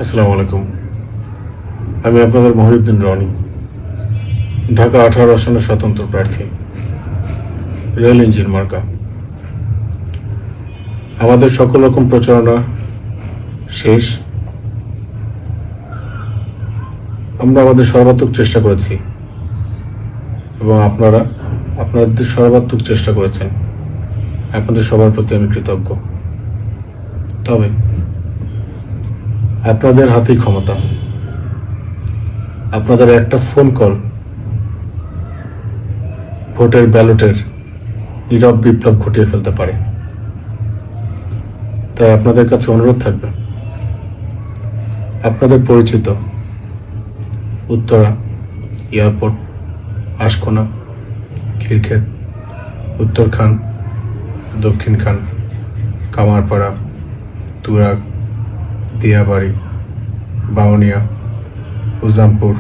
আসসালামু আলাইকুম। আমি আপনাদের মহিউদ্দিন রনি, ঢাকা 18 আসনের স্বতন্ত্র প্রার্থী, রেল ইঞ্জিন মার্কা। আমাদের সকল রকম প্রচারণা শেষ। আমরা আমাদের সর্বাত্মক চেষ্টা করেছি এবং আপনারা আপনাদের সর্বাত্মক চেষ্টা করেছেন। আপনাদের সবার প্রতি আমি কৃতজ্ঞ। তবে আপনাদের হাতেই ক্ষমতা। আপনাদের একটা ফোন কল ভোটের ব্যালটের নীরব বিপ্লব ঘটিয়ে ফেলতে পারে। তাই আপনাদের কাছে অনুরোধ থাকবে, আপনাদের পরিচিত উত্তরা, এয়ারপোর্ট, আশকোনা, খিলক্ষেত, উত্তরখান, দক্ষিণখান, কামারপাড়া, তুরাগ, দিয়াবাড়ি, বাউনিয়া, উজামপুর,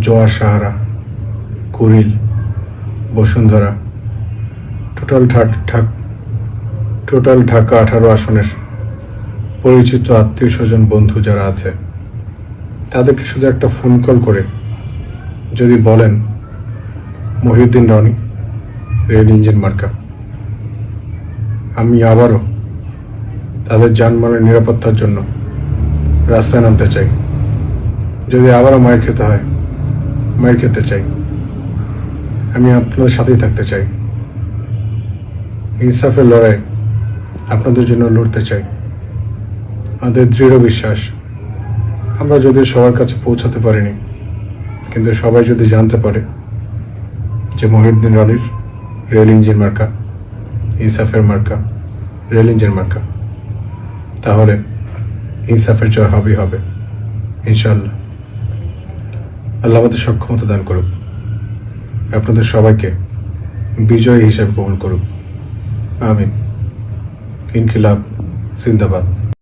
জোয়ার সাহারা, কুড়িল, বসুন্ধরা, টোটাল ঢাকা 18 আসনের পরিচিত আত্মীয় স্বজন বন্ধু যারা আছে তাদেরকে শুধু একটা ফোন কল করে যদি বলেন মহিউদ্দিন রনি, রেল ইঞ্জিন মার্কা, আমি আবারও তাদের যানবাহনের নিরাপত্তার জন্য রাস্তায় নামতে চাই। যদি আবারও মায়ের খেতে হয়, মায়ের খেতে চাই। আমি আপনাদের সাথেই থাকতে চাই। ইনসাফের লড়াই আপনাদের জন্য লড়তে চাই। আমাদের দৃঢ় বিশ্বাস, আমরা যদি সবার কাছে পৌঁছাতে পারিনি, কিন্তু সবাই যদি জানতে পারে যে মহিউদ্দিন রনির রেল ইঞ্জিন মার্কা, ইনসাফের মার্কা, রেল ইঞ্জিন মার্কা, তাহলে ইনসাফের জয় হবেই হবে ইনশাআল্লাহ। আল্লাহ আমাদের সক্ষমতা দান করুক, আপনাদের সবাইকে বিজয়ী হিসেবে কবুল করুক। আমিন। ইনকিলাব জিন্দাবাদ।